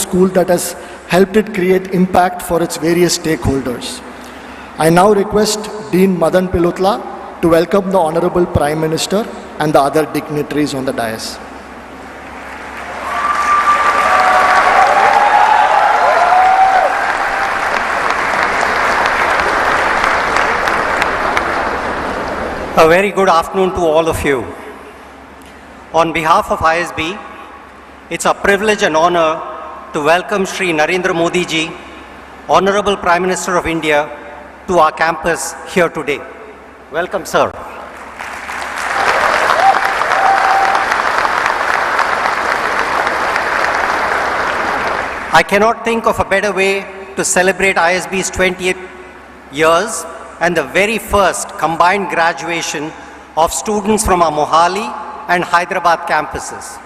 school that has helped it create impact for its various stakeholders. I now request Dean Madan Pilotla to welcome the Honorable Prime Minister and the other dignitaries on the dais. A very good afternoon to all of you. On behalf of ISB, it's a privilege and honor to welcome Shri Narendra Modi ji, Honorable Prime Minister of India, to our campus here today. Welcome, sir. I cannot think of a better way to celebrate ISB's 20th years and the very first combined graduation of students from our Mohali and Hyderabad campuses.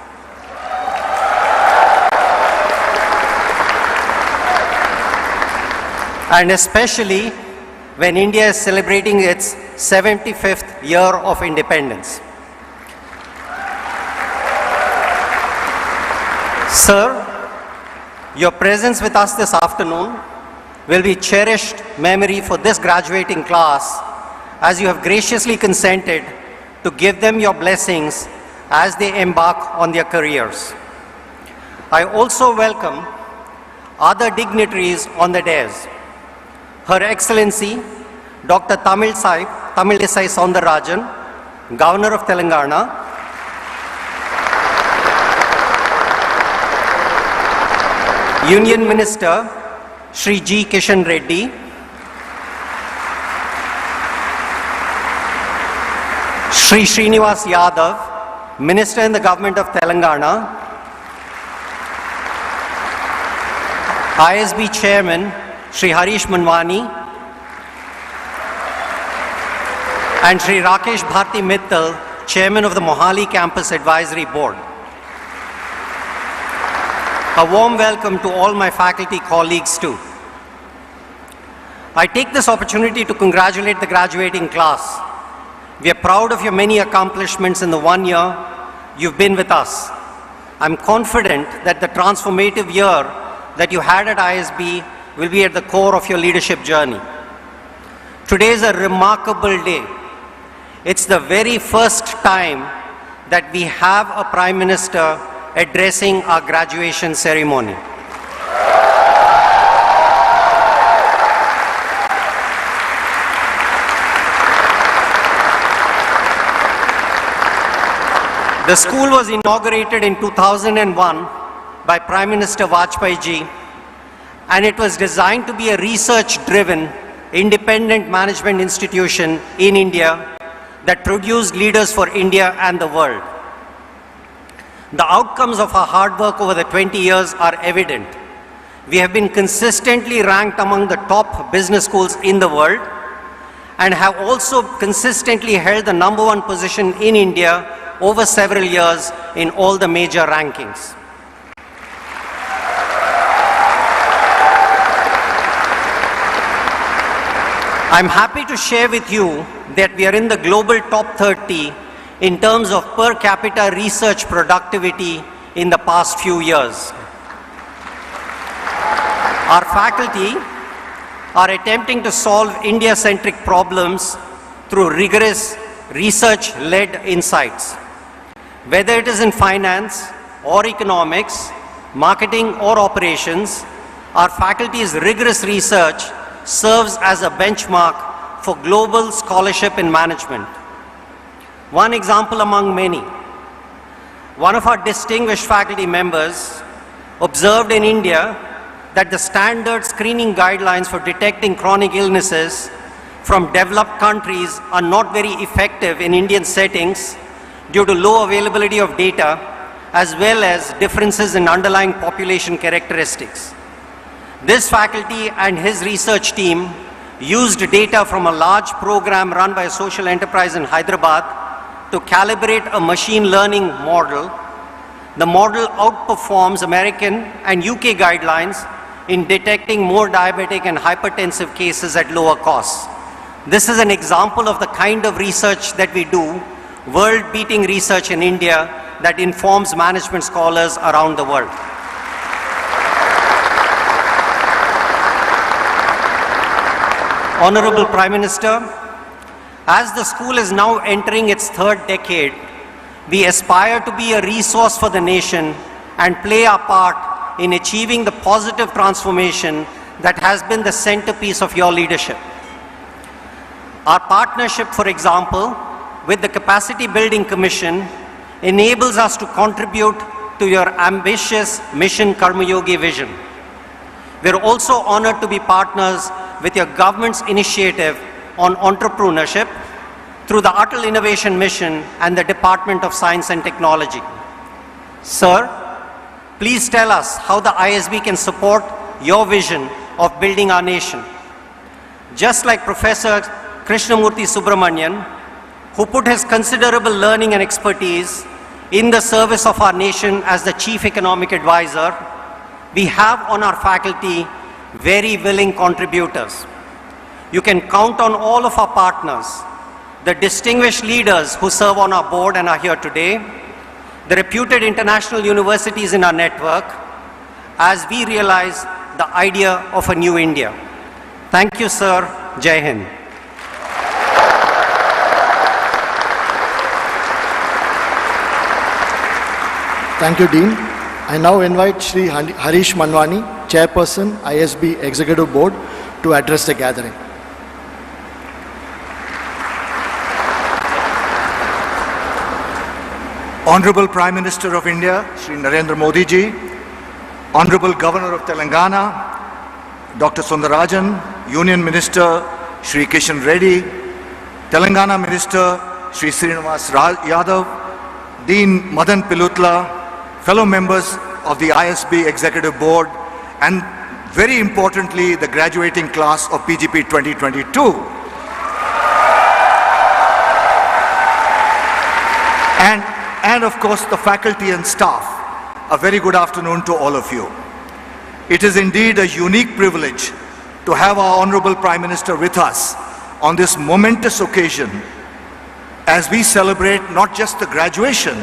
And especially when India is celebrating its 75th year of independence. Sir, your presence with us this afternoon will be cherished memory for this graduating class, as you have graciously consented to give them your blessings as they embark on their careers. I also welcome other dignitaries on the dais. Her Excellency, Dr. Tamilsai Soundarajan, Governor of Telangana, Union Minister, Shri G. Kishan Reddy, Shri Srinivas Yadav, Minister in the Government of Telangana, ISB Chairman, Shri Harish Manwani, and Shri Rakesh Bharti Mittal, Chairman of the Mohali Campus Advisory Board. A warm welcome to all my faculty colleagues too. I take this opportunity to congratulate the graduating class. We are proud of your many accomplishments in the 1 year you've been with us. I'm confident that the transformative year that you had at ISB will be at the core of your leadership journey. Today is a remarkable day. It's the very first time that we have a Prime Minister addressing our graduation ceremony. The school was inaugurated in 2001 by Prime Minister Vajpayee ji, and it was designed to be a research-driven, independent management institution in India that produced leaders for India and the world. The outcomes of our hard work over the 20 years are evident. We have been consistently ranked among the top business schools in the world and have also consistently held the #1 position in India over several years in all the major rankings. I'm happy to share with you that we are in the global top 30 in terms of per capita research productivity in the past few years. Our faculty are attempting to solve India-centric problems through rigorous research-led insights. Whether it is in finance or economics, marketing or operations, our faculty's rigorous research serves as a benchmark for global scholarship in management. One example among many. One of our distinguished faculty members observed in India that the standard screening guidelines for detecting chronic illnesses from developed countries are not very effective in Indian settings due to low availability of data as well as differences in underlying population characteristics. This faculty and his research team used data from a large program run by a social enterprise in Hyderabad to calibrate a machine learning model. The model outperforms American and UK guidelines in detecting more diabetic and hypertensive cases at lower costs. This is an example of the kind of research that we do, world-beating research in India that informs management scholars around the world. Honorable Prime Minister, as the school is now entering its third decade, we aspire to be a resource for the nation and play our part in achieving the positive transformation that has been the centerpiece of your leadership. Our partnership, for example, with the Capacity Building Commission enables us to contribute to your ambitious Mission Karma Yogi vision. We are also honored to be partners with your government's initiative on entrepreneurship through the Atal Innovation Mission and the Department of Science and Technology. Sir, please tell us how the ISB can support your vision of building our nation. Just like Professor Krishnamurthy Subramanian, who put his considerable learning and expertise in the service of our nation as the Chief Economic Advisor, we have on our faculty very willing contributors. You can count on all of our partners, the distinguished leaders who serve on our board and are here today, the reputed international universities in our network, as we realize the idea of a new India. Thank you, sir. Jai Hind. Thank you, Dean. I now invite Shri Harish Manwani, Chairperson, ISB Executive Board, to address the gathering. Honorable Prime Minister of India, Shri Narendra Modi ji, Honorable Governor of Telangana, Dr. Sundarajan, Union Minister, Shri Kishan Reddy, Telangana Minister, Shri Srinivas Yadav, Dean Madan Pilutla, fellow members of the ISB Executive Board, and very importantly, the graduating class of PGP 2022. And of course, the faculty and staff. A very good afternoon to all of you. It is indeed a unique privilege to have our Honorable Prime Minister with us on this momentous occasion as we celebrate not just the graduation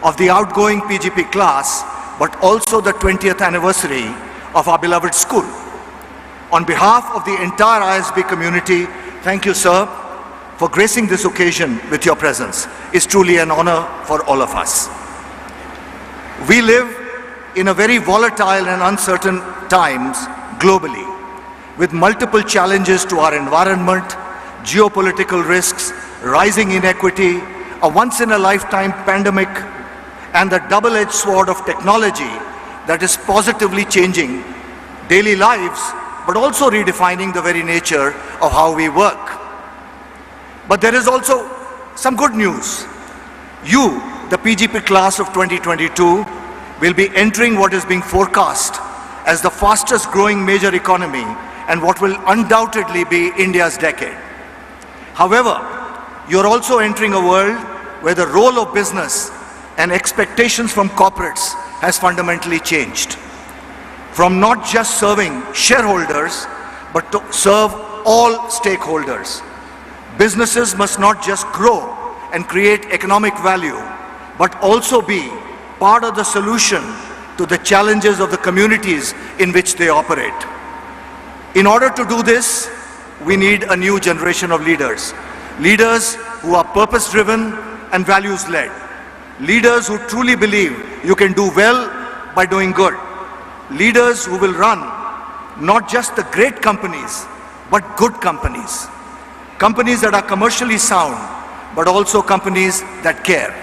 of the outgoing PGP class, but also the 20th anniversary of our beloved school. On behalf of the entire ISB community, thank you, sir, for gracing this occasion with your presence. It's truly an honor for all of us. We live in a very volatile and uncertain times globally, with multiple challenges to our environment, geopolitical risks, rising inequity, a once-in-a-lifetime pandemic, and the double-edged sword of technology that is positively changing daily lives, but also redefining the very nature of how we work. But there is also some good news. You, the PGP class of 2022, will be entering what is being forecast as the fastest growing major economy and what will undoubtedly be India's decade. However, you're also entering a world where the role of business and expectations from corporates has fundamentally changed. From not just serving shareholders, but to serve all stakeholders. Businesses must not just grow and create economic value, but also be part of the solution to the challenges of the communities in which they operate. In order to do this, we need a new generation of leaders. Leaders who are purpose-driven and values-led. Leaders who truly believe you can do well by doing good. Leaders who will run not just the great companies, but good companies. Companies that are commercially sound, but also companies that care.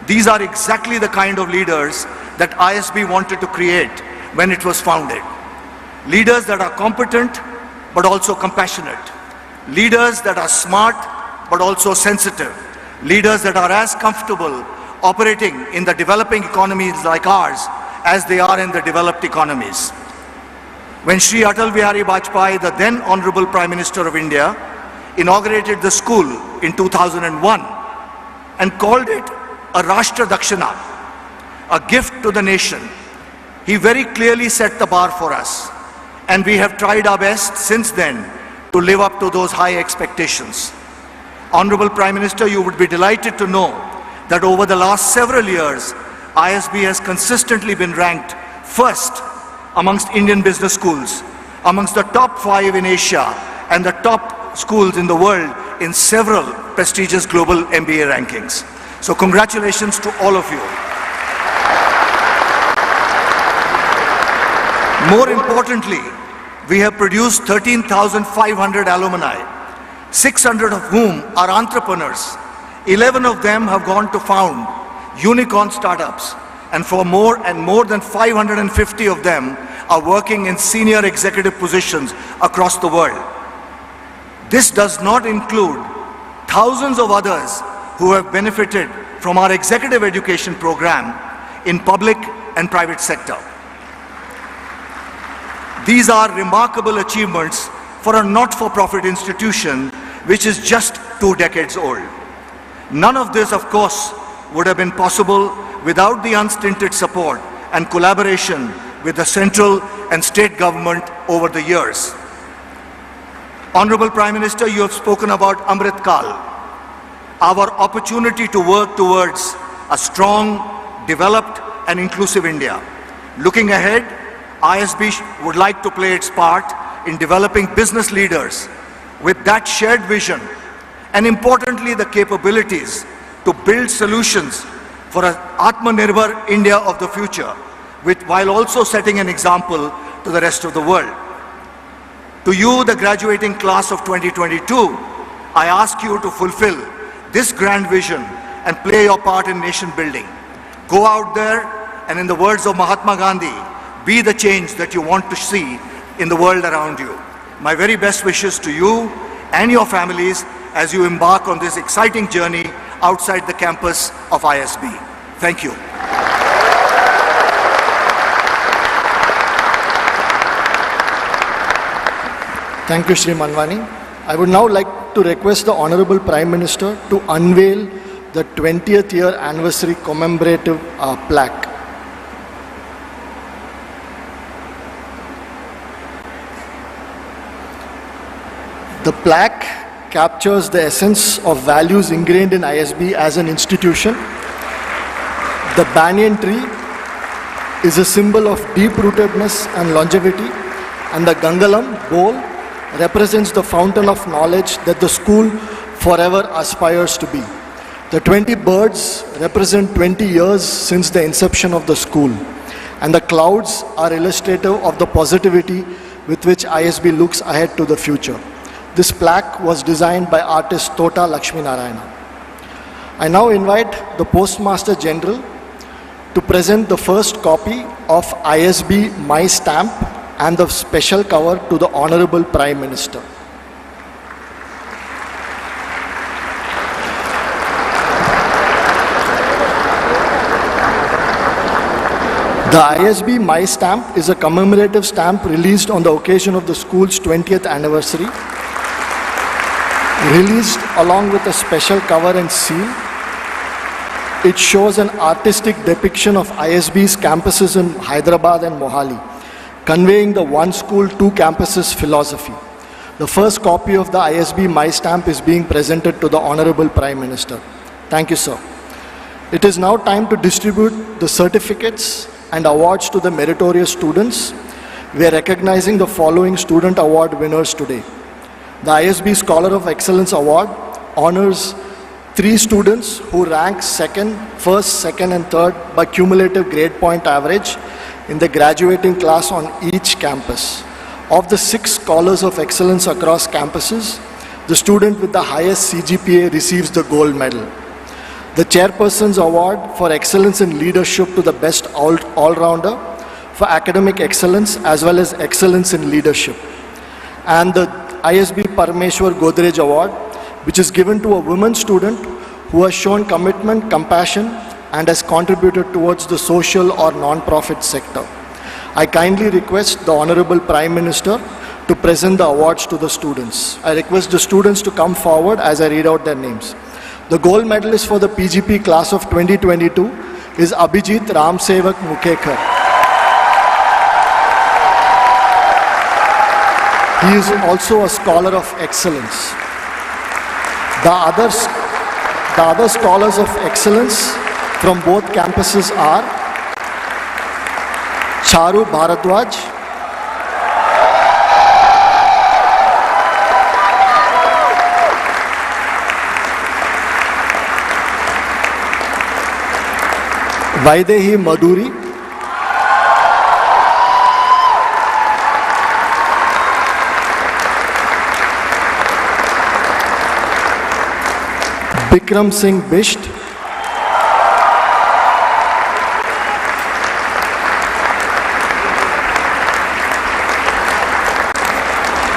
These are exactly the kind of leaders that ISB wanted to create when it was founded. Leaders that are competent, but also compassionate. Leaders that are smart, but also sensitive. Leaders that are as comfortable operating in the developing economies like ours as they are in the developed economies. When Shri Atal Bihari Vajpayee, the then Honorable Prime Minister of India, inaugurated the school in 2001 and called it a Rashtra Dakshina, a gift to the nation, he very clearly set the bar for us. And we have tried our best since then to live up to those high expectations. Honorable Prime Minister, you would be delighted to know that over the last several years, ISB has consistently been ranked first amongst Indian business schools, amongst the top 5 in Asia, and the top schools in the world in several prestigious global MBA rankings. So congratulations to all of you. More importantly, we have produced 13,500 alumni, 600 of whom are entrepreneurs. 11 of them have gone to found unicorn startups, and more than 550 of them are working in senior executive positions across the world. This does not include thousands of others who have benefited from our executive education program in public and private sector. These are remarkable achievements for a not-for-profit institution which is just 2 decades old. None of this, of course, would have been possible without the unstinted support and collaboration with the central and state government over the years. Honorable Prime Minister, you have spoken about Amrit Kal, our opportunity to work towards a strong, developed and inclusive India. Looking ahead, ISB would like to play its part in developing business leaders with that shared vision and importantly the capabilities to build solutions for an Atmanirbhar India of the future, while also setting an example to the rest of the world. To you, the graduating class of 2022, I ask you to fulfill this grand vision and play your part in nation building. Go out there and, in the words of Mahatma Gandhi, be the change that you want to see in the world around you. My very best wishes to you and your families as you embark on this exciting journey outside the campus of ISB. Thank you. Thank you, Shri Manwani. I would now like to request the Honorable Prime Minister to unveil the 20th year anniversary commemorative plaque. The plaque captures the essence of values ingrained in ISB as an institution. The banyan tree is a symbol of deep-rootedness and longevity, and the Gangalam bowl represents the fountain of knowledge that the school forever aspires to be. The 20 birds represent 20 years since the inception of the school, and the clouds are illustrative of the positivity with which ISB looks ahead to the future. This plaque was designed by artist Tota Lakshmi Narayana. I now invite the Postmaster General to present the first copy of ISB My Stamp and the special cover to the Honorable Prime Minister. The ISB My Stamp is a commemorative stamp released on the occasion of the school's 20th anniversary. Released along with a special cover and seal, it shows an artistic depiction of ISB's campuses in Hyderabad and Mohali, conveying the one school, two campuses philosophy. The first copy of the ISB My Stamp is being presented to the Honorable Prime Minister. Thank you, sir. It is now time to distribute the certificates and awards to the meritorious students. We are recognizing the following student award winners today. The ISB Scholar of Excellence Award honors 3 students who rank first, second and third by cumulative grade point average in the graduating class on each campus. Of the 6 Scholars of Excellence across campuses, the student with the highest CGPA receives the gold medal. The Chairperson's Award for Excellence in Leadership to the Best All-Rounder for Academic Excellence as well as Excellence in Leadership. And the ISB Parameshwar Godrej Award, which is given to a woman student who has shown commitment, compassion, and has contributed towards the social or non-profit sector. I kindly request the Honorable Prime Minister to present the awards to the students. I request the students to come forward as I read out their names. The gold medalist for the PGP class of 2022 is Abhijit Ramsevak Mukhekar. He is also a Scholar of Excellence. The other Scholars of Excellence from both campuses are Charu Bharadwaj, Vaidehi Madhuri, Bikram Singh Bisht,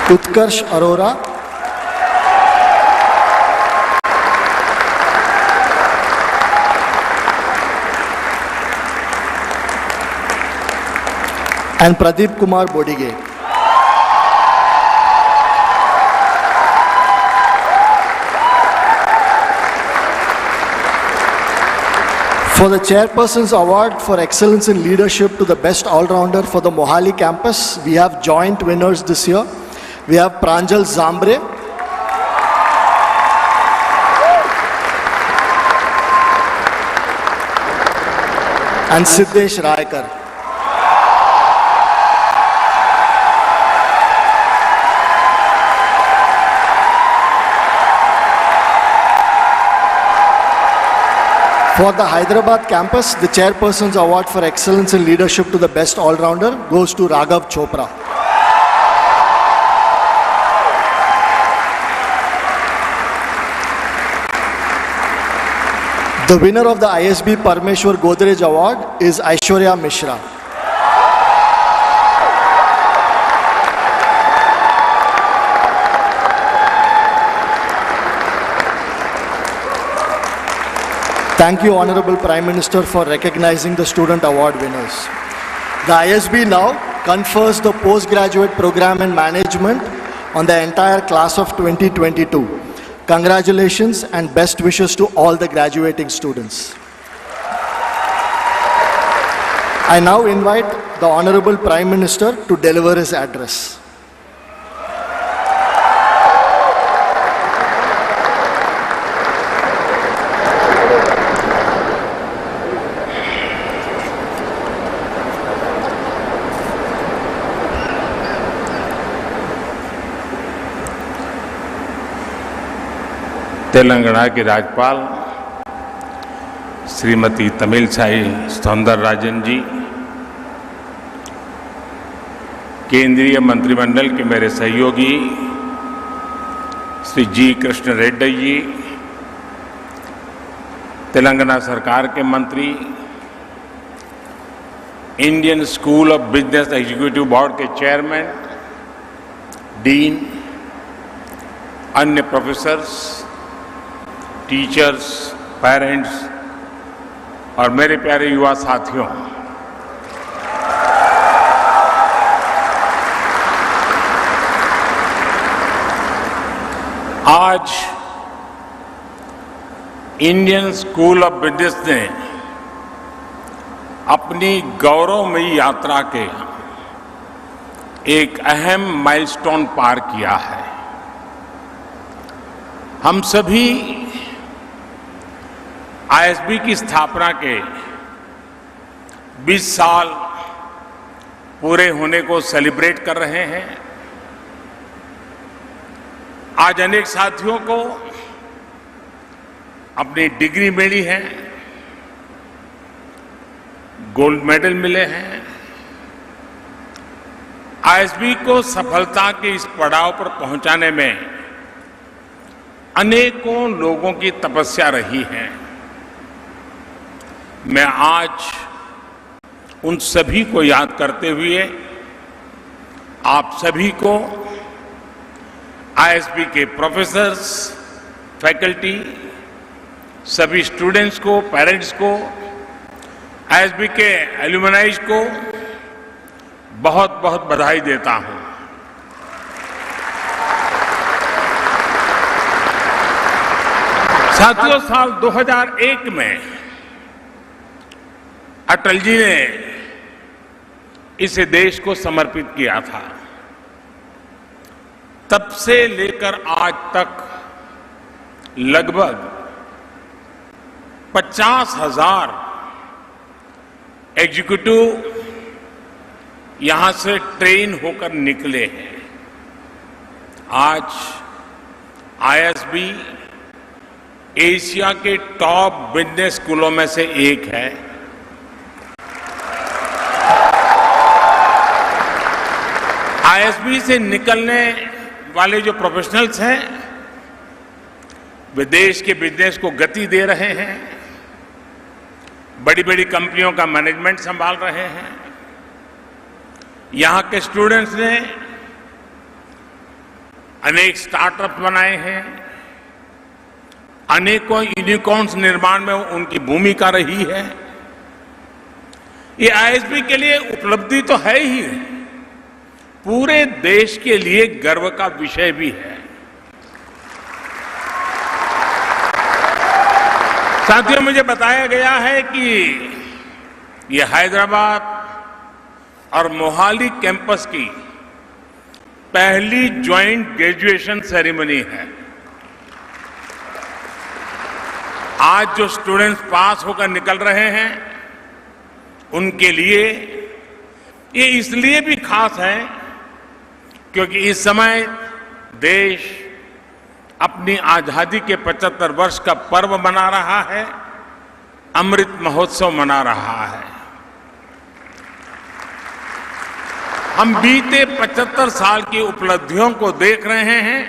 Utkarsh Arora, and Pradeep Kumar Bodige. For the Chairperson's Award for Excellence in Leadership to the Best All-Rounder for the Mohali campus, we have joint winners this year. We have Pranjal Zambre, and Siddesh Raikar. For the Hyderabad campus, the Chairperson's Award for Excellence in Leadership to the Best All-Rounder goes to Raghav Chopra. The winner of the ISB Parmeshwar Godrej Award is Aishwarya Mishra. Thank you, Honorable Prime Minister, for recognizing the student award winners. The ISB now confers the postgraduate program in management on the entire class of 2022. Congratulations and best wishes to all the graduating students. I now invite the Honorable Prime Minister to deliver his address. Telangana की राज्यपाल श्रीमती तमिलसाई सौंदरराजन जी, केंद्रीय मंत्रिमंडल के मेरे सहयोगी श्री जी कृष्ण रेड्डी जी, तेलंगाना सरकार के मंत्री, Indian school of business executive board के चेयरमैन, डीन, अन्य प्रोफेसर्स, टीचर्स, पेरेंट्स और मेरे प्यारे युवा साथियों, आज इंडियन स्कूल ऑफ बिजनेस ने अपनी गौरवमयी यात्रा के एक अहम माइलस्टोन पार किया है। हम सभी आईएसबी की स्थापना के 20 साल पूरे होने को सेलिब्रेट कर रहे हैं। आज अनेक साथियों को अपनी डिग्री मिली है, गोल्ड मेडल मिले हैं। आईएसबी को सफलता के इस पड़ाव पर पहुंचाने में अनेकों लोगों की तपस्या रही है। मैं आज उन सभी को याद करते हुए आप सभी को, आईएसबी के प्रोफेसर्स, फैकल्टी, सभी स्टूडेंट्स को, पेरेंट्स को, आईएसबी के एल्यूमनाइज को बहुत बहुत बधाई देता हूं। साथियों, साल 2001 में अटल जी ने इसे देश को समर्पित किया था। तब से लेकर आज तक लगभग 50,000 एग्जीक्यूटिव यहां से ट्रेन होकर निकले हैं। आज आईएसबी एशिया के टॉप बिजनेस स्कूलों में से एक है आईएसबी से निकलने वाले जो प्रोफेशनल्स हैं वे देश के बिजनेस को गति दे रहे हैं, बड़ी बड़ी कंपनियों का मैनेजमेंट संभाल रहे हैं। यहां के स्टूडेंट्स ने अनेक स्टार्टअप बनाए हैं, अनेकों यूनिकॉर्न्स निर्माण में उनकी भूमिका रही है। ये आईएसबी के लिए उपलब्धि तो है ही, पूरे देश के लिए गर्व का विषय भी है। साथियों, मुझे बताया गया है कि ये हैदराबाद और मोहाली कैंपस की पहली ज्वाइंट ग्रेजुएशन सेरेमनी है। आज जो स्टूडेंट्स पास होकर निकल रहे हैं उनके लिए ये इसलिए भी खास है क्योंकि इस समय देश अपनी आजादी के 75 वर्ष का पर्व मना रहा है, अमृत महोत्सव मना रहा है। हम बीते 75 साल की उपलब्धियों को देख रहे हैं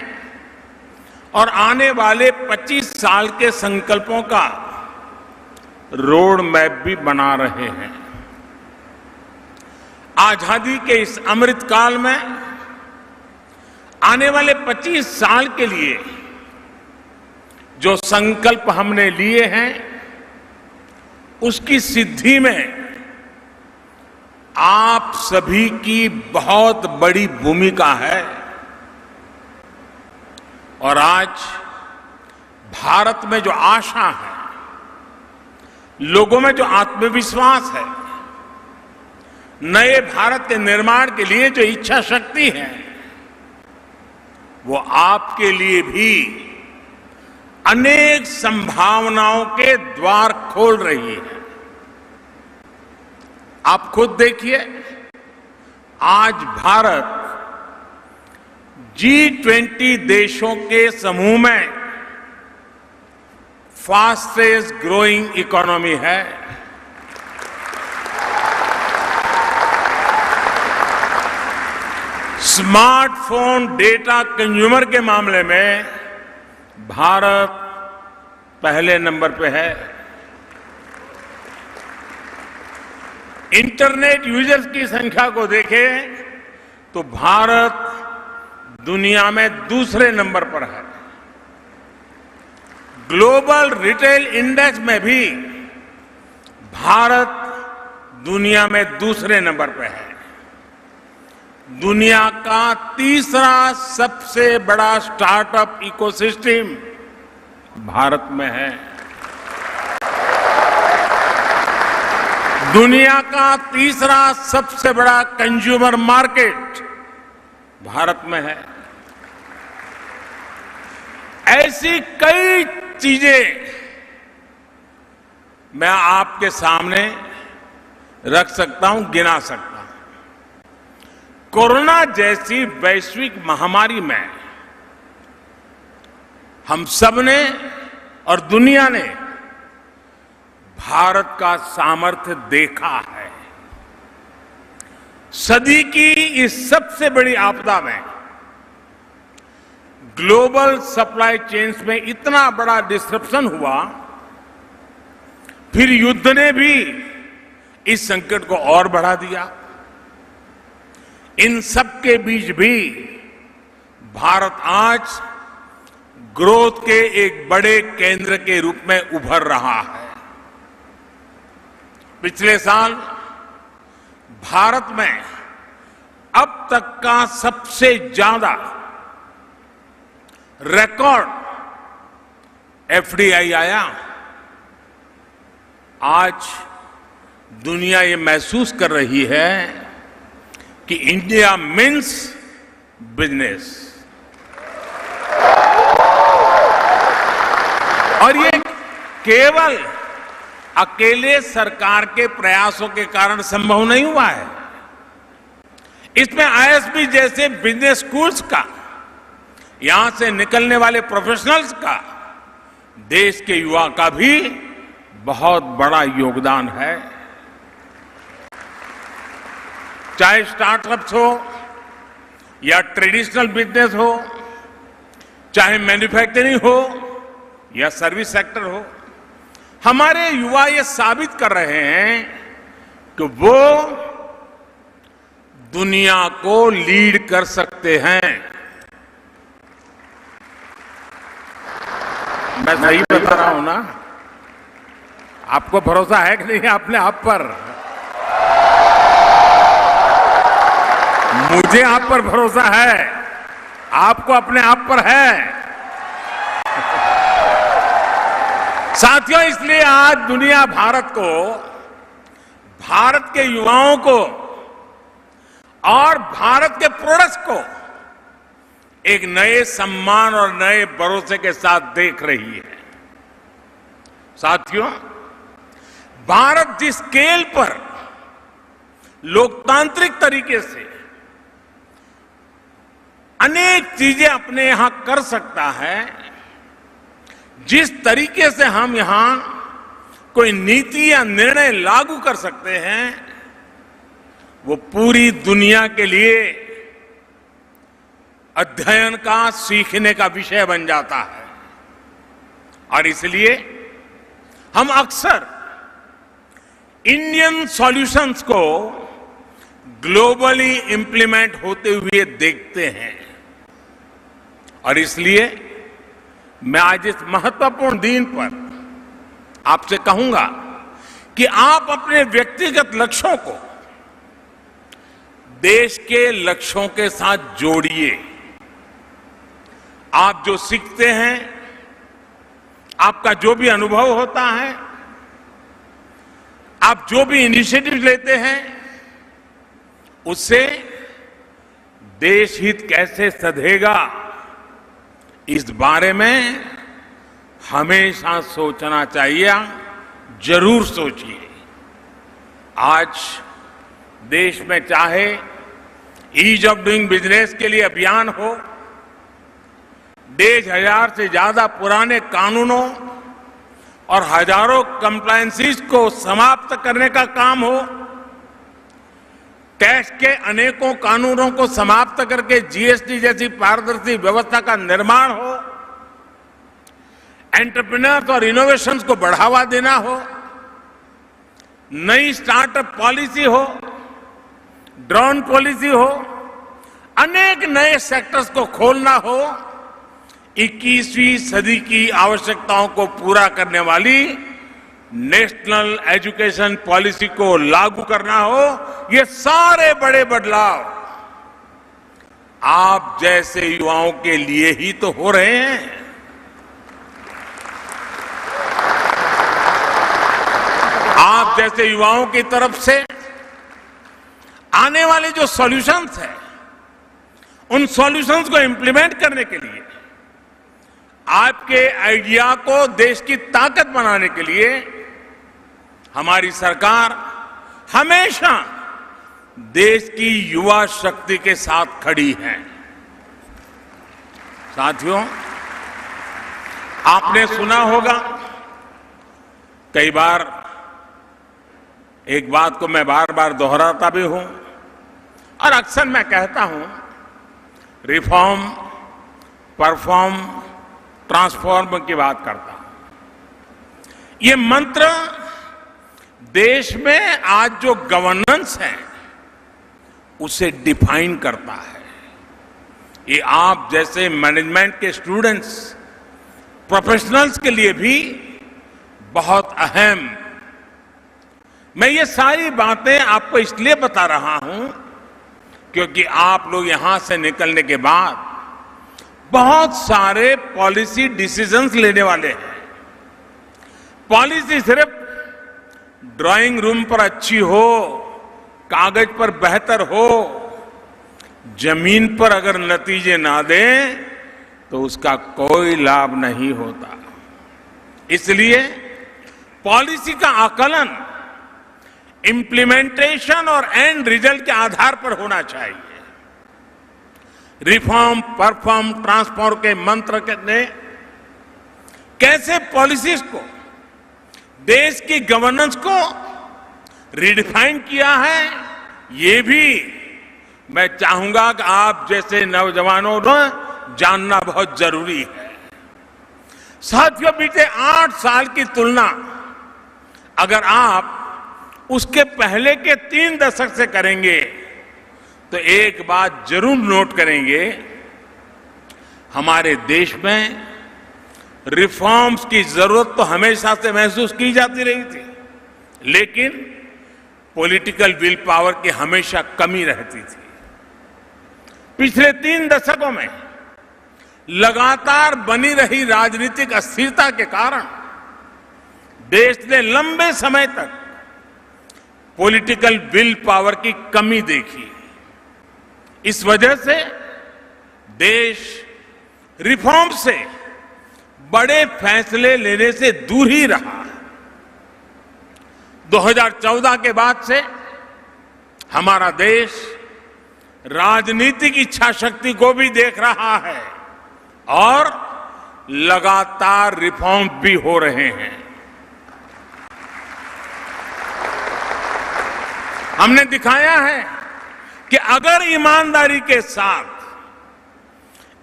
और आने वाले 25 साल के संकल्पों का रोड मैप भी बना रहे हैं। आजादी के इस अमृत काल में आने वाले 25 साल के लिए जो संकल्प हमने लिए हैं उसकी सिद्धि में आप सभी की बहुत बड़ी भूमिका है। और आज भारत में जो आशा है, लोगों में जो आत्मविश्वास है, नए भारत के निर्माण के लिए जो इच्छा शक्ति है, वो आपके लिए भी अनेक संभावनाओं के द्वार खोल रही है। आप खुद देखिए, आज भारत G20 देशों के समूह में फास्टेस्ट ग्रोइंग इकोनॉमी है। स्मार्टफोन डेटा कंज्यूमर के मामले में भारत पहले नंबर पे है। इंटरनेट यूजर्स की संख्या को देखें तो भारत दुनिया में दूसरे नंबर पर है। ग्लोबल रिटेल इंडेक्स में भी भारत दुनिया में दूसरे नंबर पर है। दुनिया का तीसरा सबसे बड़ा स्टार्टअप इकोसिस्टम भारत में है। दुनिया का तीसरा सबसे बड़ा कंज्यूमर मार्केट भारत में है। ऐसी कई चीजें मैं आपके सामने रख सकता हूं, गिना सकता हूं। कोरोना जैसी वैश्विक महामारी में हम सबने और दुनिया ने भारत का सामर्थ्य देखा है। सदी की इस सबसे बड़ी आपदा में ग्लोबल सप्लाई चेन्स में इतना बड़ा डिस्रप्शन हुआ, फिर युद्ध ने भी इस संकट को और बढ़ा दिया। इन सब के बीच भी भारत आज ग्रोथ के एक बड़े केंद्र के रूप में उभर रहा है। पिछले साल भारत में अब तक का सबसे ज्यादा रिकॉर्ड एफडीआई आया। आज दुनिया ये महसूस कर रही है कि इंडिया मीन्स बिजनेस। और ये केवल अकेले सरकार के प्रयासों के कारण संभव नहीं हुआ है। इसमें आईएसबी जैसे बिजनेस स्कूल्स का, यहां से निकलने वाले प्रोफेशनल्स का, देश के युवा का भी बहुत बड़ा योगदान है। चाहे स्टार्टअप्स हो, या ट्रेडिशनल बिजनेस हो, चाहे मैन्युफैक्चरिंग हो या सर्विस सेक्टर हो, हमारे युवा ये साबित कर रहे हैं कि वो दुनिया को लीड कर सकते हैं। मैं सही बता रहा हूं ना? आपको भरोसा है कि नहीं अपने आप पर? मुझे आप पर भरोसा है, आपको अपने आप पर है। साथियों, इसलिए आज दुनिया भारत को, भारत के युवाओं को और भारत के प्रोडक्ट्स को एक नए सम्मान और नए भरोसे के साथ देख रही है। साथियों, भारत जिस स्केल पर लोकतांत्रिक तरीके से अनेक चीजें अपने यहां कर सकता है, जिस तरीके से हम यहां कोई नीति या निर्णय लागू कर सकते हैं, वो पूरी दुनिया के लिए अध्ययन का, सीखने का विषय बन जाता है। और इसलिए हम अक्सर इंडियन सॉल्यूशंस को ग्लोबली इंप्लीमेंट होते हुए देखते हैं। और इसलिए मैं आज इस महत्वपूर्ण दिन पर आपसे कहूंगा कि आप अपने व्यक्तिगत लक्ष्यों को देश के लक्ष्यों के साथ जोड़िए। आप जो सीखते हैं, आपका जो भी अनुभव होता है, आप जो भी इनिशिएटिव लेते हैं, उससे देश हित कैसे सधेगा, इस बारे में हमेशा सोचना चाहिए। जरूर सोचिए। आज देश में चाहे ईज ऑफ डूइंग बिजनेस के लिए अभियान हो, 1,500 से ज्यादा पुराने कानूनों और हजारों कंप्लायंसेस को समाप्त करने का काम हो, टैक्स के अनेकों कानूनों को समाप्त करके जीएसटी जैसी पारदर्शी व्यवस्था का निर्माण हो, एंटरप्रेन्योर्स और इनोवेशंस को बढ़ावा देना हो, नई स्टार्टअप पॉलिसी हो, ड्रोन पॉलिसी हो, अनेक नए सेक्टर्स को खोलना हो, 21वीं सदी की आवश्यकताओं को पूरा करने वाली नेशनल एजुकेशन पॉलिसी को लागू करना हो, ये सारे बड़े बदलाव आप जैसे युवाओं के लिए ही तो हो रहे हैं। आप जैसे युवाओं की तरफ से आने वाले जो सॉल्यूशंस हैं, उन सॉल्यूशंस को इंप्लीमेंट करने के लिए, आपके आइडिया को देश की ताकत बनाने के लिए हमारी सरकार हमेशा देश की युवा शक्ति के साथ खड़ी है। साथियों, आपने सुना होगा, कई बार एक बात को मैं बार बार दोहराता भी हूं और अक्सर मैं कहता हूं, रिफॉर्म, परफॉर्म, ट्रांसफॉर्म की बात करता हूं। ये मंत्र देश में आज जो गवर्नेंस है उसे डिफाइन करता है। ये आप जैसे मैनेजमेंट के स्टूडेंट्स, प्रोफेशनल्स के लिए भी बहुत अहम। मैं ये सारी बातें आपको इसलिए बता रहा हूं क्योंकि आप लोग यहां से निकलने के बाद बहुत सारे पॉलिसी डिसीजंस लेने वाले हैं। पॉलिसी सिर्फ ड्राइंग रूम पर अच्छी हो, कागज पर बेहतर हो, जमीन पर अगर नतीजे ना दें तो उसका कोई लाभ नहीं होता। इसलिए पॉलिसी का आकलन इंप्लीमेंटेशन और एंड रिजल्ट के आधार पर होना चाहिए। रिफॉर्म, परफॉर्म, ट्रांसफॉर्म के मंत्र ने कैसे पॉलिसीज को, देश की गवर्नेंस को रिडिफाइन किया है, ये भी मैं चाहूंगा कि आप जैसे नौजवानों को जानना बहुत जरूरी है। साथियों, बीते 8 साल की तुलना अगर आप उसके पहले के 3 दशक से करेंगे तो एक बात जरूर नोट करेंगे, हमारे देश में रिफॉर्म्स की जरूरत तो हमेशा से महसूस की जाती रही थी, लेकिन पॉलिटिकल विल पावर की हमेशा कमी रहती थी। पिछले 3 दशकों में लगातार बनी रही राजनीतिक अस्थिरता के कारण देश ने लंबे समय तक पॉलिटिकल विल पावर की कमी देखी। इस वजह से देश रिफॉर्म से बड़े फैसले लेने से दूर ही रहा। 2014 के बाद से हमारा देश राजनीतिक इच्छा शक्ति को भी देख रहा है और लगातार रिफॉर्म भी हो रहे हैं। हमने दिखाया है कि अगर ईमानदारी के साथ,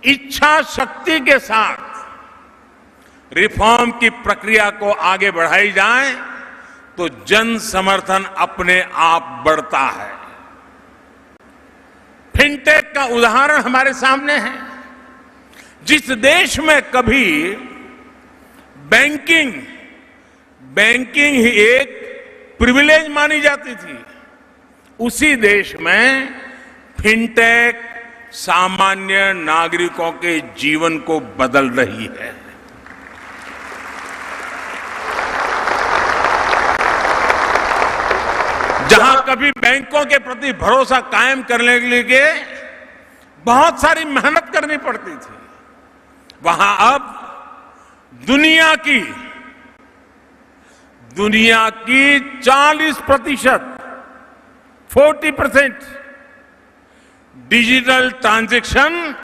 इच्छा शक्ति के साथ रिफॉर्म की प्रक्रिया को आगे बढ़ाई जाए तो जन समर्थन अपने आप बढ़ता है। फिनटेक का उदाहरण हमारे सामने है। जिस देश में कभी बैंकिंग ही एक प्रिविलेज मानी जाती थी, उसी देश में फिनटेक सामान्य नागरिकों के जीवन को बदल रही है। जहां कभी बैंकों के प्रति भरोसा कायम करने के लिए बहुत सारी मेहनत करनी पड़ती थी, वहां अब दुनिया की 40% डिजिटल ट्रांजैक्शन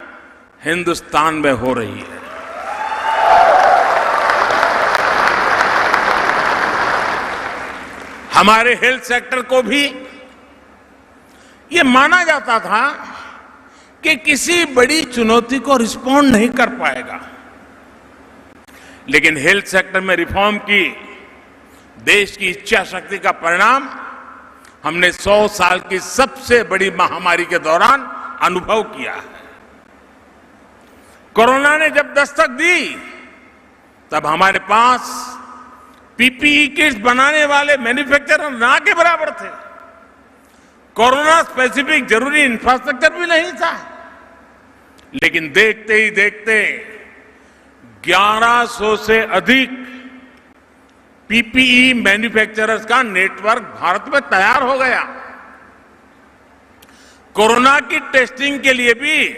हिंदुस्तान में हो रही है। हमारे हेल्थ सेक्टर को भी ये माना जाता था कि किसी बड़ी चुनौती को रिस्पॉन्ड नहीं कर पाएगा, लेकिन हेल्थ सेक्टर में रिफॉर्म की देश की इच्छा शक्ति का परिणाम हमने 100 साल की सबसे बड़ी महामारी के दौरान अनुभव किया है। कोरोना ने जब दस्तक दी तब हमारे पास पीपीई किट्स बनाने वाले मैन्युफैक्चरर ना के बराबर थे। कोरोना स्पेसिफिक जरूरी इंफ्रास्ट्रक्चर भी नहीं था, लेकिन देखते ही देखते 1100 से अधिक पीपीई मैन्युफैक्चरर्स का नेटवर्क भारत में तैयार हो गया। कोरोना की टेस्टिंग के लिए भी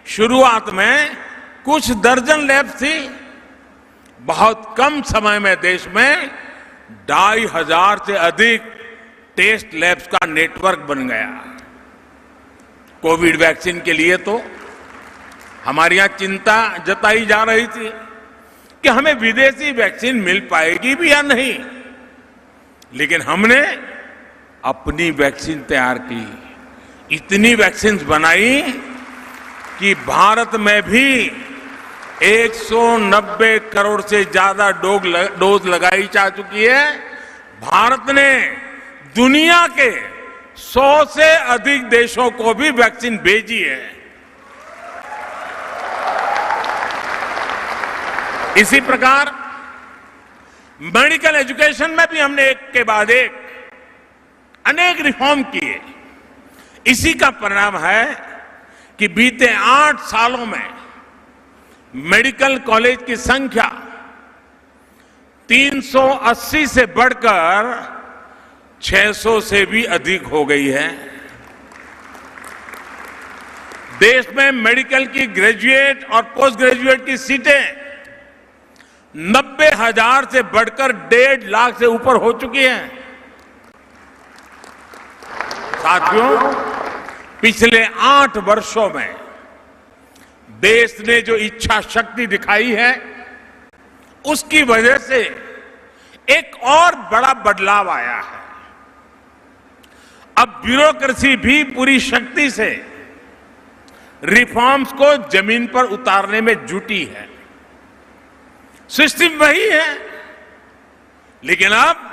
शुरुआत में कुछ दर्जन लैब थी। बहुत कम समय में देश में 2500 से अधिक टेस्ट लैब्स का नेटवर्क बन गया। कोविड वैक्सीन के लिए तो हमारे यहां चिंता जताई जा रही थी कि हमें विदेशी वैक्सीन मिल पाएगी भी या नहीं, लेकिन हमने अपनी वैक्सीन तैयार की, इतनी वैक्सीन बनाई कि भारत में भी 190 करोड़ से ज्यादा डोज लगाई जा चुकी है। भारत ने दुनिया के 100 से अधिक देशों को भी वैक्सीन भेजी है। इसी प्रकार मेडिकल एजुकेशन में भी हमने एक के बाद एक अनेक रिफॉर्म किए। इसी का परिणाम है कि बीते 8 सालों में मेडिकल कॉलेज की संख्या 380 से बढ़कर 600 से भी अधिक हो गई है। देश में मेडिकल की ग्रेजुएट और पोस्ट ग्रेजुएट की सीटें 90,000 से बढ़कर 1.5 लाख से ऊपर हो चुकी हैं। साथियों, पिछले 8 वर्षों में देश ने जो इच्छा शक्ति दिखाई है, उसकी वजह से एक और बड़ा बदलाव आया है। अब ब्यूरोक्रेसी भी पूरी शक्ति से रिफॉर्म्स को जमीन पर उतारने में जुटी है। सिस्टम वही है, लेकिन अब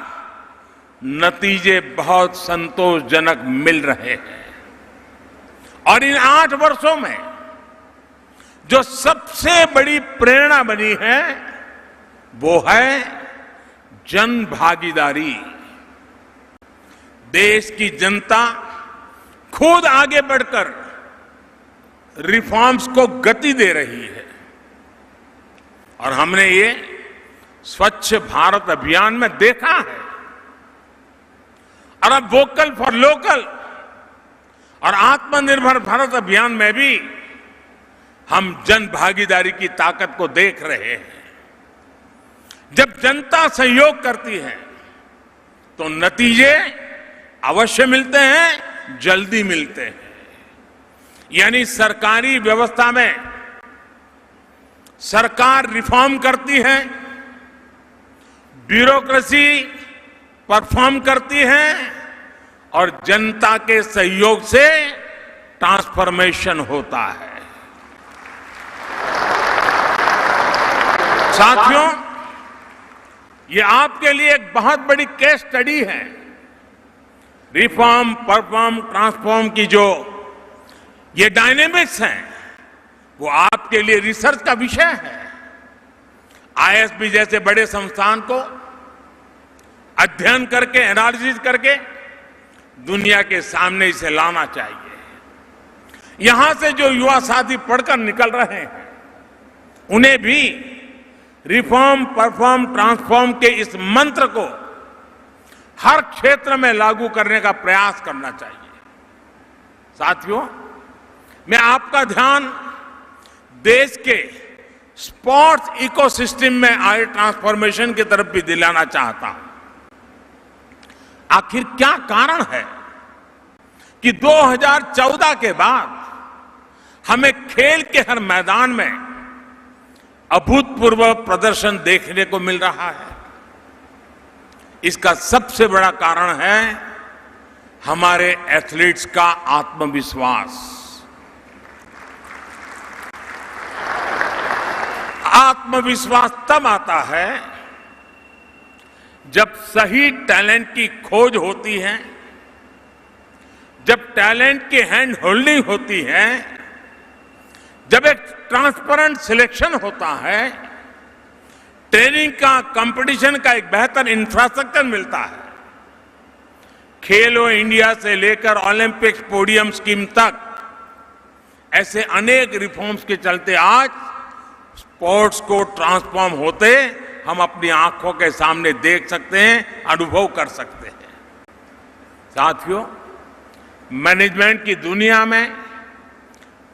नतीजे बहुत संतोषजनक मिल रहे हैं। और इन 8 वर्षों में जो सबसे बड़ी प्रेरणा बनी है वो है जन भागीदारी। देश की जनता खुद आगे बढ़कर रिफॉर्म्स को गति दे रही है। और हमने ये स्वच्छ भारत अभियान में देखा है। और अब वोकल फॉर लोकल और आत्मनिर्भर भारत अभियान में भी हम जन भागीदारी की ताकत को देख रहे हैं। जब जनता सहयोग करती है तो नतीजे अवश्य मिलते हैं, जल्दी मिलते हैं। यानी सरकारी व्यवस्था में सरकार रिफॉर्म करती है, ब्यूरोक्रेसी परफॉर्म करती है और जनता के सहयोग से ट्रांसफॉर्मेशन होता है। साथियों, ये आपके लिए एक बहुत बड़ी केस स्टडी है। रिफॉर्म, परफॉर्म, ट्रांसफॉर्म की जो ये डायनेमिक्स हैं वो आपके लिए रिसर्च का विषय है। ISB जैसे बड़े संस्थान को अध्ययन करके, एनालिसिस करके दुनिया के सामने इसे लाना चाहिए। यहां से जो युवा साथी पढ़कर निकल रहे हैं उन्हें भी रिफॉर्म, परफॉर्म, ट्रांसफॉर्म के इस मंत्र को हर क्षेत्र में लागू करने का प्रयास करना चाहिए। साथियों, मैं आपका ध्यान देश के स्पोर्ट्स इकोसिस्टम में आए ट्रांसफॉर्मेशन की तरफ भी दिलाना चाहता हूं। आखिर क्या कारण है कि 2014 के बाद हमें खेल के हर मैदान में अभूतपूर्व प्रदर्शन देखने को मिल रहा है? इसका सबसे बड़ा कारण है हमारे एथलीट्स का आत्मविश्वास। आत्मविश्वास तब आता है जब सही टैलेंट की खोज होती है, जब टैलेंट की हैंड होल्डिंग होती है, जब एक ट्रांसपेरेंट सिलेक्शन होता है, ट्रेनिंग का, कंपटीशन का एक बेहतर इंफ्रास्ट्रक्चर मिलता है। खेलो इंडिया से लेकर ओलंपिक्स पोडियम स्कीम तक ऐसे अनेक रिफॉर्म्स के चलते आज स्पोर्ट्स को ट्रांसफॉर्म होते हम अपनी आंखों के सामने देख सकते हैं, अनुभव कर सकते हैं। साथियों, मैनेजमेंट की दुनिया में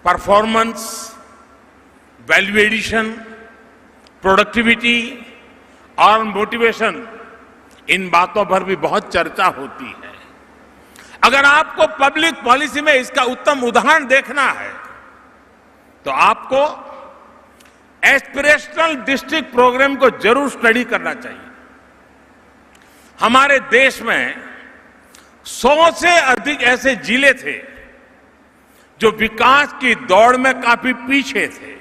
परफॉर्मेंस, वैल्यू एडिशन, प्रोडक्टिविटी और मोटिवेशन, इन बातों पर भी बहुत चर्चा होती है। अगर आपको पब्लिक पॉलिसी में इसका उत्तम उदाहरण देखना है तो आपको एस्पिरेशनल डिस्ट्रिक्ट प्रोग्राम को जरूर स्टडी करना चाहिए। हमारे देश में 100 से अधिक ऐसे जिले थे जो विकास की दौड़ में काफी पीछे थे।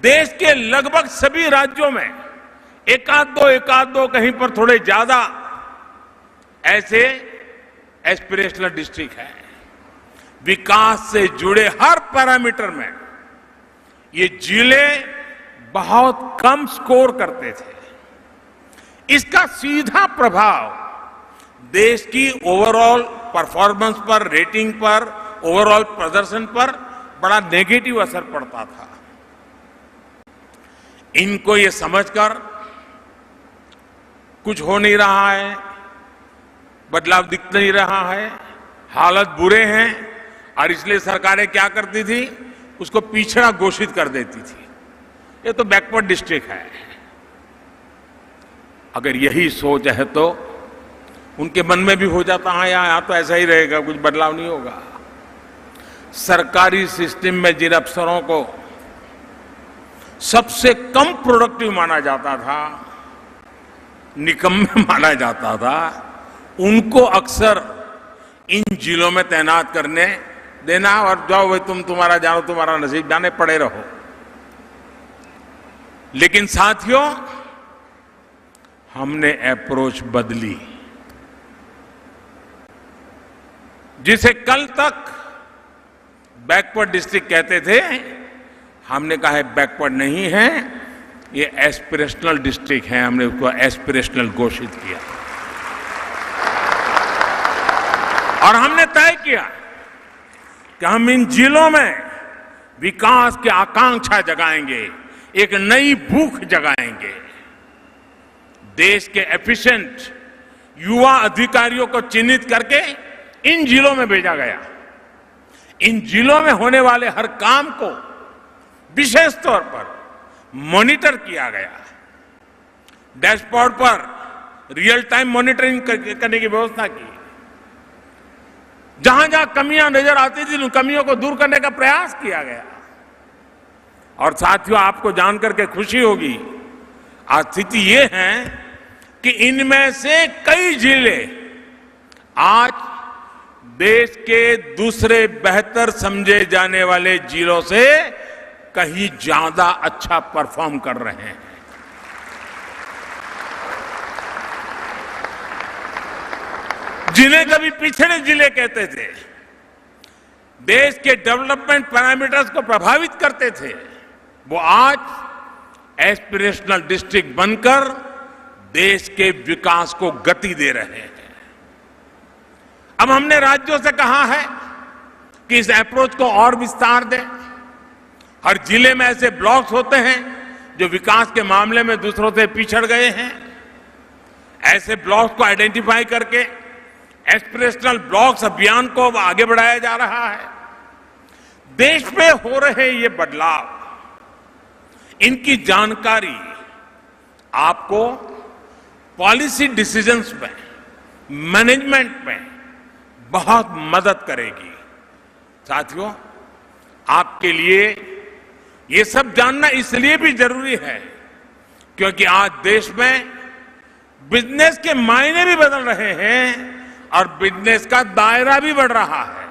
देश के लगभग सभी राज्यों में एकाध दो कहीं पर थोड़े ज्यादा ऐसे एस्पिरेशनल डिस्ट्रिक्ट हैं। विकास से जुड़े हर पैरामीटर में ये जिले बहुत कम स्कोर करते थे। इसका सीधा प्रभाव देश की ओवरऑल परफॉर्मेंस पर, रेटिंग पर, ओवरऑल प्रदर्शन पर बड़ा नेगेटिव असर पड़ता था। इनको ये समझकर कुछ हो नहीं रहा है, बदलाव दिख नहीं रहा है, हालत बुरे हैं और इसलिए सरकारें क्या करती थी, उसको पिछड़ा घोषित कर देती थी। ये तो बैकवर्ड डिस्ट्रिक्ट है। अगर यही सोच है तो उनके मन में भी हो जाता है यहाँ तो ऐसा ही रहेगा, कुछ बदलाव नहीं होगा। सरकारी सिस्टम में जिन अफसरों को सबसे कम प्रोडक्टिव माना जाता था, निकम्मे माना जाता था, उनको अक्सर इन जिलों में तैनात करने देना और जाओ भाई तुम तुम्हारा जानो तुम्हारा नसीब जाने, पड़े रहो। लेकिन साथियों, हमने अप्रोच बदली। जिसे कल तक बैकवर्ड डिस्ट्रिक्ट कहते थे, हमने कहा है बैकवर्ड नहीं है, ये एस्पिरेशनल डिस्ट्रिक्ट है। हमने उसको एस्पिरेशनल घोषित किया और हमने तय किया कि हम इन जिलों में विकास की आकांक्षा जगाएंगे, एक नई भूख जगाएंगे। देश के एफिशिएंट युवा अधिकारियों को चिन्हित करके इन जिलों में भेजा गया। इन जिलों में होने वाले हर काम को विशेष तौर पर मॉनिटर किया गया। डैशबोर्ड पर रियल टाइम मॉनिटरिंग करने की व्यवस्था की। जहां जहां कमियां नजर आती थी, उन कमियों को दूर करने का प्रयास किया गया। और साथियों, आपको जानकर के खुशी होगी, आज स्थिति ये है कि इनमें से कई जिले आज देश के दूसरे बेहतर समझे जाने वाले जिलों से कहीं ज्यादा अच्छा परफॉर्म कर रहे हैं। जिन्हें कभी पिछड़े जिले कहते थे, देश के डेवलपमेंट पैरामीटर्स को प्रभावित करते थे, वो आज एस्पिरेशनल डिस्ट्रिक्ट बनकर देश के विकास को गति दे रहे हैं। अब हमने राज्यों से कहा है कि इस अप्रोच को और विस्तार दें। हर जिले में ऐसे ब्लॉक्स होते हैं जो विकास के मामले में दूसरों से पिछड़ गए हैं। ऐसे ब्लॉक्स को आइडेंटिफाई करके एस्पिरेशनल ब्लॉक्स अभियान को आगे बढ़ाया जा रहा है। देश में हो रहे ये बदलाव, इनकी जानकारी आपको पॉलिसी डिसीजंस में, मैनेजमेंट में बहुत मदद करेगी। साथियों, आपके लिए ये सब जानना इसलिए भी जरूरी है क्योंकि आज देश में बिजनेस के मायने भी बदल रहे हैं और बिजनेस का दायरा भी बढ़ रहा है।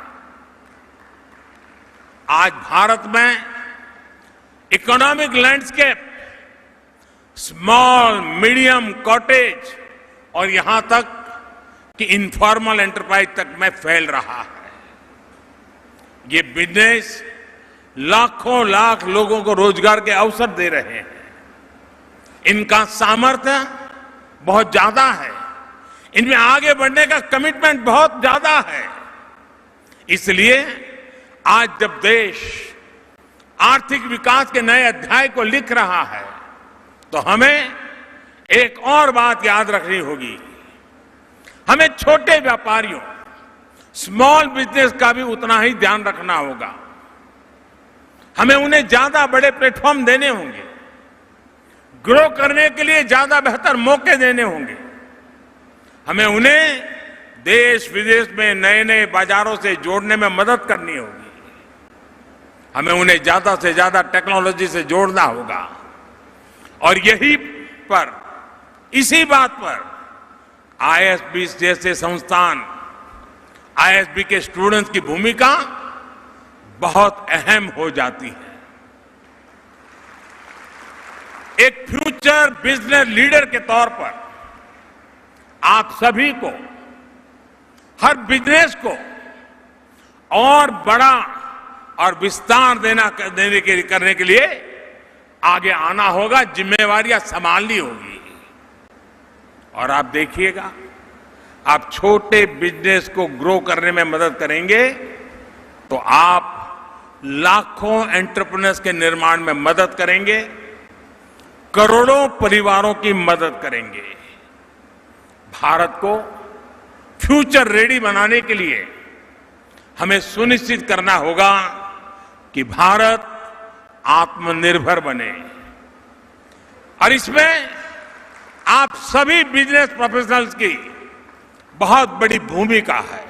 आज भारत में economic landscape small, medium, cottage और यहां तक कि इनफॉर्मल एंटरप्राइज तक में फैल रहा है। ये बिजनेस लाखों लाख लोगों को रोजगार के अवसर दे रहे हैं। इनका सामर्थ्य बहुत ज्यादा है, इनमें आगे बढ़ने का कमिटमेंट बहुत ज्यादा है। इसलिए आज जब देश आर्थिक विकास के नए अध्याय को लिख रहा है तो हमें एक और बात याद रखनी होगी। हमें छोटे व्यापारियों, स्मॉल बिजनेस का भी उतना ही ध्यान रखना होगा। हमें उन्हें ज्यादा बड़े प्लेटफॉर्म देने होंगे, ग्रो करने के लिए ज्यादा बेहतर मौके देने होंगे। हमें उन्हें देश विदेश में नए नए बाजारों से जोड़ने में मदद करनी होगी। हमें उन्हें ज्यादा से ज्यादा टेक्नोलॉजी से जोड़ना होगा। और यही पर, इसी बात पर आईएसबी जैसे संस्थान, आईएसबी के स्टूडेंट्स की भूमिका बहुत अहम हो जाती है। एक फ्यूचर बिजनेस लीडर के तौर पर आप सभी को, हर बिजनेस को और बड़ा और विस्तार करने के लिए आगे आना होगा, जिम्मेवारियां संभालनी होगी। और आप देखिएगा, आप छोटे बिजनेस को ग्रो करने में मदद करेंगे तो आप लाखों एंटरप्रेन्योर्स के निर्माण में मदद करेंगे, करोड़ों परिवारों की मदद करेंगे। भारत को फ्यूचर रेडी बनाने के लिए हमें सुनिश्चित करना होगा कि भारत आत्मनिर्भर बने। और इसमें आप सभी बिजनेस प्रोफेशनल्स की बहुत बड़ी भूमिका है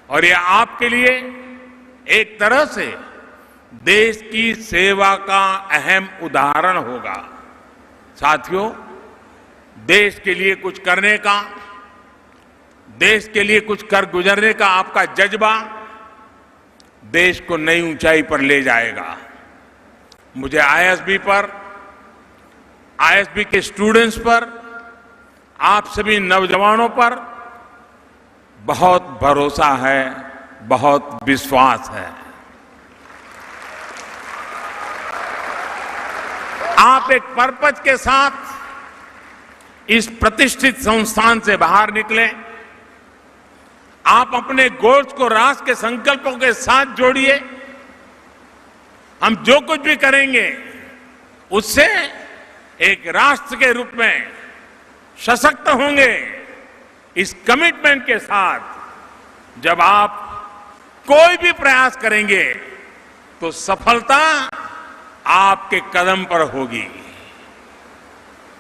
और ये आपके लिए एक तरह से देश की सेवा का अहम उदाहरण होगा। साथियों, देश के लिए कुछ करने का, देश के लिए कुछ कर गुजरने का आपका जज्बा देश को नई ऊंचाई पर ले जाएगा। मुझे आईएसबी के स्टूडेंट्स पर, आप सभी नौजवानों पर बहुत भरोसा है, बहुत विश्वास है। आप एक पर्पज के साथ इस प्रतिष्ठित संस्थान से बाहर निकले। आप अपने गोल्स को राष्ट्र के संकल्पों के साथ जोड़िए। हम जो कुछ भी करेंगे उससे एक राष्ट्र के रूप में सशक्त होंगे। इस कमिटमेंट के साथ जब आप कोई भी प्रयास करेंगे तो सफलता आपके कदम पर होगी।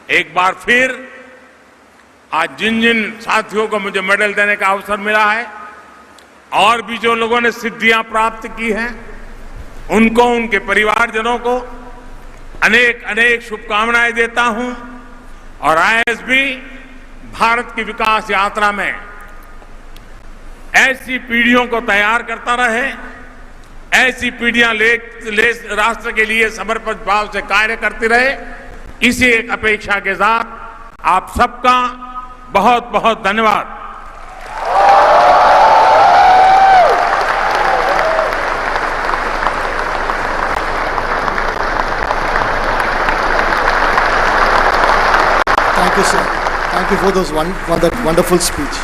एक बार फिर आज जिन जिन साथियों को मुझे मेडल देने का अवसर मिला है और भी जो लोगों ने सिद्धियां प्राप्त की हैं, उनको, उनके परिवारजनों को अनेक अनेक शुभकामनाएं देता हूं। और आईएसबी भारत की विकास यात्रा में ऐसी पीढ़ियों को तैयार करता रहे, ऐसी पीढ़ियां राष्ट्र के लिए समर्पित भाव से कार्य करती रहे, इसी एक अपेक्षा के साथ आप सबका बहुत बहुत धन्यवाद। Thank you, sir. Thank you for that wonderful speech.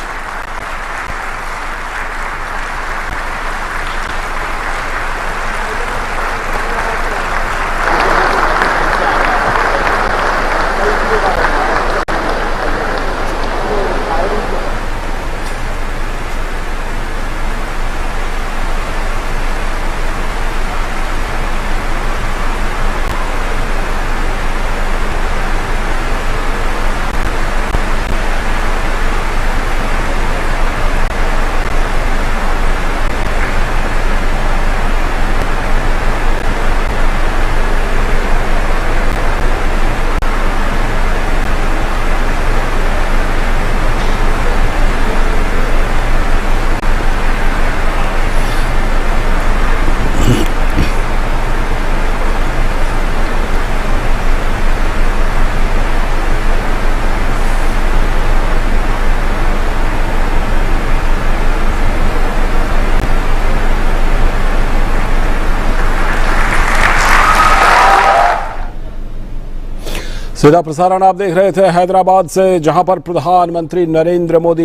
सीधा प्रसारण आप देख रहे थे हैदराबाद से, जहां पर प्रधानमंत्री नरेंद्र मोदी